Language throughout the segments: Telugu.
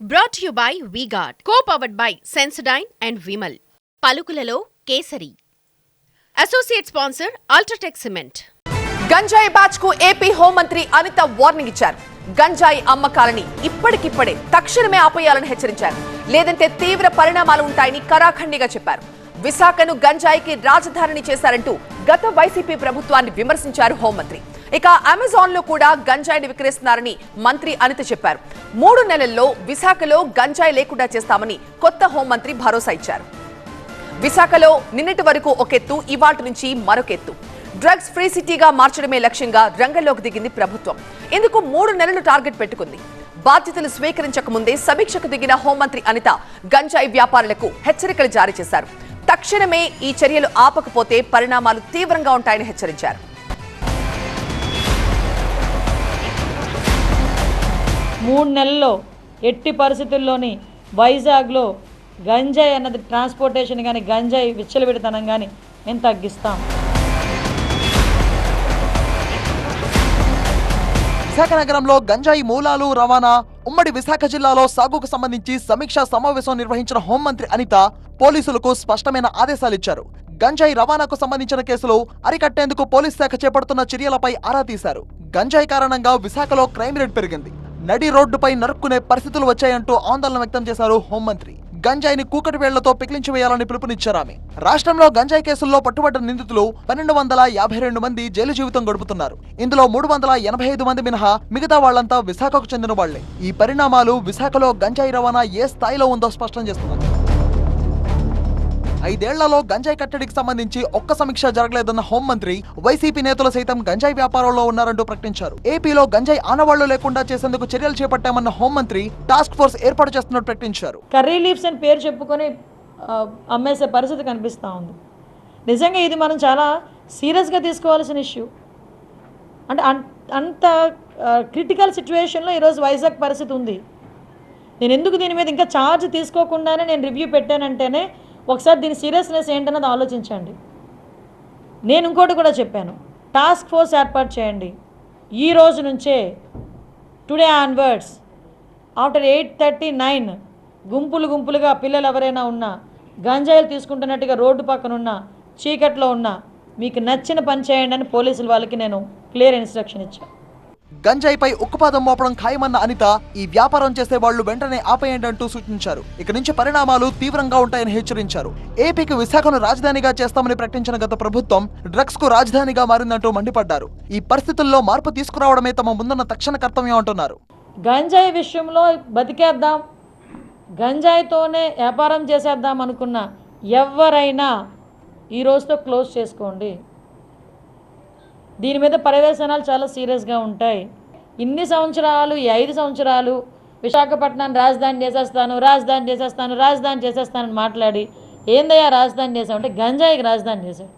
Brought to you by V-Guard, co-powered by Sensodyne and Vimal. పలుకులలో Kesari. Associate sponsor UltraTech cement. గంజాయి బ్యాచ్ కు ఏపీ హోంమంత్రి అనిత వార్నింగ్ ఇచ్చారు. గంజాయి అమ్మకాలని ఇప్పటికిప్పుడే తక్షణమే ఆపేయాలని హెచ్చరించారు. లేదంటే తీవ్ర పరిణామాలు ఉంటాయని కరాఖండిగా చెప్పారు. విశాఖను గంజాయికి రాజధానిని చేశారంటూ గత వైసీపీ ప్రభుత్వాన్ని విమర్శించారు హోంమంత్రి. ఇక అమెజాన్ లో కూడా గంజాయిని విక్రయిస్తున్నారని మంత్రి అనిత చెప్పారు. 3 నెలల్లో విశాఖలో గంజాయి లేకుండా చేస్తామని కొత్త హోంమంత్రి భరోసా ఇచ్చారు. విశాఖలో నిన్నటి వరకు ఒకెత్తు, ఇవాల్టి నుంచి మరొకెత్తు. డ్రగ్స్ ఫ్రీ సిటీగా మార్చడమే లక్ష్యంగా రంగంలోకి దిగింది ప్రభుత్వం. ఇందుకు 3 నెలలు టార్గెట్ పెట్టుకుంది. బాధ్యతలు స్వీకరించక ముందే సమీక్షకు దిగిన హోంమంత్రి అనిత గంజాయి వ్యాపారులకు హెచ్చరికలు జారీ చేశారు. తక్షణమే ఈ చర్యలు ఆపకపోతే పరిణామాలు తీవ్రంగా ఉంటాయని హెచ్చరించారు. 3 నెలల్లో ఎట్టి పరిస్థితుల్లోని వైజాగ్లో గంజాయి అన్నది ట్రాన్స్పోర్టేషన్ కానీ గంజాయి విచ్చలవిడితనం కానీ మేము తగ్గిస్తాం. విశాఖ నగరంలో గంజాయి మూలాలు, రవాణా, ఉమ్మడి విశాఖ జిల్లాలో సాగుకు సంబంధించి సమీక్షా సమావేశం నిర్వహించిన హోంమంత్రి అనిత పోలీసులకు స్పష్టమైన ఆదేశాలిచ్చారు. గంజాయి రవాణాకు సంబంధించిన కేసులు అరికట్టేందుకు పోలీస్ శాఖ చేపడుతున్న చర్యలపై ఆరా తీశారు. గంజాయి కారణంగా విశాఖలో క్రైమ్ రేట్ పెరిగింది. నడి రోడ్డుపై నరుక్కునే పరిస్థితులు వచ్చాయంటూ ఆందోళన వ్యక్తం చేశారు హోంమంత్రి. గంజాయిని కూకటి వేళ్లతో పికిలించి వేయాలని పిలుపునిచ్చారు ఆమె. రాష్ట్రంలో గంజాయి కేసుల్లో పట్టుబడ్డ నిందితులు 1252 మంది జైలు జీవితం గడుపుతున్నారు. ఇందులో 385 మంది మినహా మిగతా వాళ్లంతా విశాఖకు చెందిన వాళ్లే. ఈ పరిణామాలు విశాఖలో గంజాయి రవాణా ఏ స్థాయిలో ఉందో స్పష్టం చేస్తున్నారు. 5 ఏళ్లలో గంజాయి కట్టడికి సంబంధించి ఒక్క సమీక్ష జరగలేదన్న హోంమంత్రి వైసీపీ నేతలు సైతం గంజాయి వ్యాపారంలో ఉన్నారంటూ ప్రకటించారు. ఏపీలో గంజాయి ఆనవాళ్లు లేకుండా చేసేందుకు చర్యలు చేపట్టామన్న హోంమంత్రి టాస్క్ ఫోర్స్ ఏర్పాటు చేస్తున్నట్టు ప్రకటించారు. కర్రీ లీవ్స్ అని పేరు చెప్పుకొని అమ్మేసే పరిస్థితి కనిపిస్తూ ఉంది. నిజంగా ఇది మనం చాలా సీరియస్గా తీసుకోవాల్సిన ఇష్యూ. అంటే అంత క్రిటికల్ సిచ్యువేషన్లో ఈరోజు వైజాగ్ పరిస్థితి ఉంది. నేను ఎందుకు దీని మీద ఇంకా ఛార్జ్ తీసుకోకుండానే నేను రివ్యూ పెట్టానంటేనే ఒకసారి దీని సీరియస్నెస్ ఏంటన్నది ఆలోచించండి. నేను ఇంకోటి కూడా చెప్పాను, టాస్క్ ఫోర్స్ ఏర్పాటు చేయండి. ఈ రోజు నుంచే టుడే ఆన్వర్డ్స్ ఆఫ్టర్ 8:39 గుంపులుగా పిల్లలు ఎవరైనా ఉన్నా, గంజాయిలు తీసుకుంటున్నట్టుగా రోడ్డు పక్కన ఉన్నా, చీకట్లో ఉన్నా మీకు నచ్చిన పని చేయండి అని పోలీసుల వాళ్ళకి నేను క్లియర్ ఇన్స్ట్రక్షన్ ఇచ్చాను. గంజాయిపై ఉక్కుపాదం మోపడం ఖాయమన్న అనిత ఈ వ్యాపారం చేసే వాళ్లు వెంటనే ఆపేయండి అంటూ సూచించారు. ఇక నుంచి పరిణామాలు తీవ్రంగా ఉంటాయని హెచ్చరించారు. ఏపీకి విశాఖను రాజధానిగా చేస్తామని ప్రకటించిన గత ప్రభుత్వం డ్రగ్స్ కు రాజధానిగా మారిందంటూ మండిపడ్డారు. ఈ పరిస్థితుల్లో మార్పు తీసుకురావడమే తమ ముందున్న తక్షణ కర్తవ్యం అంటున్నారు. గంజాయి విషయంలో బతికేద్దాం, గంజాయితోనే వ్యాపారం చేసేద్దాం అనుకున్న ఎవరైనా ఈ రోజుతో క్లోజ్ చేసుకోండి. దీని మీద పర్యవేక్షణాలు చాలా సీరియస్గా ఉంటాయి. ఇన్ని సంవత్సరాలు, ఈ 5 సంవత్సరాలు విశాఖపట్నాన్ని రాజధాని చేసేస్తానని మాట్లాడి ఏందయ్యా రాజధాని చేశామంటే గంజాయికి రాజధాని చేశారు,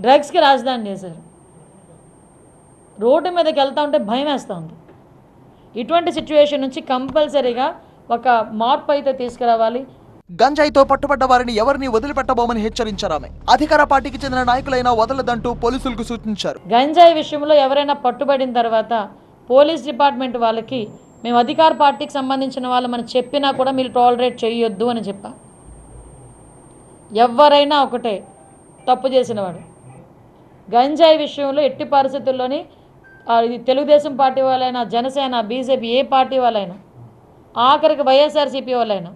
డ్రగ్స్కి రాజధాని చేశారు. రోడ్డు మీదకి వెళ్తూ ఉంటే భయం వేస్తూ ఉంది. ఇటువంటి సిచ్యువేషన్ నుంచి కంపల్సరీగా ఒక మార్పు అయితే తీసుకురావాలి. గంజాయితో పట్టుబడ్డ వారిని ఎవరిని వదిలిపెట్టబోమని హెచ్చరించారు ఆమె. అధికార పార్టీకి చెందిన నాయకులైనా వదలదంటూ పోలీసులకు సూచించారు. గంజాయి విషయంలో ఎవరైనా పట్టుబడిన తర్వాత పోలీస్ డిపార్ట్మెంట్ వాళ్ళకి మేము అధికార పార్టీకి సంబంధించిన వాళ్ళమని చెప్పినా కూడా మీరు టాలరేట్ చేయొద్దు అని చెప్పా. ఎవరైనా ఒకటే తప్పు చేసినవాడు. గంజాయి విషయంలో ఎట్టి పరిస్థితుల్లోని ఇది తెలుగుదేశం పార్టీ వాళ్ళైనా, జనసేన, బీజేపీ ఏ పార్టీ వాళ్ళైనా, ఆఖరికి వైఎస్ఆర్సీపీ వాళ్ళైనా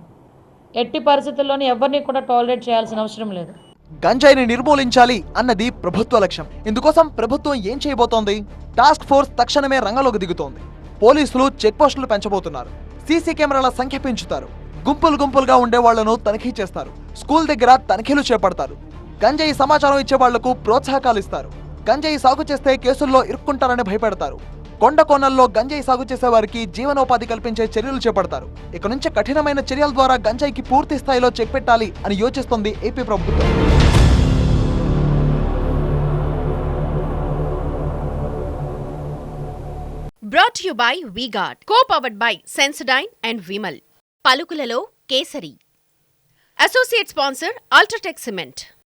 ఎట్టి పరిస్థితుల్లోని ఎవరిని కూడా టాలరేట్ చేయాల్సిన అవసరం లేదు. గంజాయిని నిర్మూలించాలి అన్నది ప్రభుత్వ లక్ష్యం. ఇందుకోసం ప్రభుత్వం ఏం చేయబోతోంది? టాస్క్ ఫోర్స్ తక్షణమే రంగంలోకి దిగుతోంది. పోలీసులు చెక్ పోస్టులు పెంచబోతున్నారు. సీసీ కెమెరాల సంఖ్య పెంచుతారు. గుంపులుగా ఉండే వాళ్లను తనిఖీ చేస్తారు. స్కూల్ దగ్గర తనిఖీలు చేపడతారు. గంజాయి సమాచారం ఇచ్చే వాళ్లకు ప్రోత్సాహకాలు ఇస్తారు. గంజాయి సాగు చేస్తే కేసుల్లో ఇరుక్కుంటారని భయపెడతారు. కొండ కోనల్లో గంజాయి సాగు చేసే వారికి జీవనోపాధి కల్పించే చర్యలు చేపడతారు. ఇక నుంచి కఠినమైన చర్యల ద్వారా గంజాయికి పూర్తి స్థాయిలో చెక్ పెట్టాలి అని యోచిస్తోంది ఏపీ ప్రభుత్వం. Brought to you by V-Guard, co-powered by Sensodyne and Vimal. పలుకులలో Kesari. Associate sponsor UltraTech cement.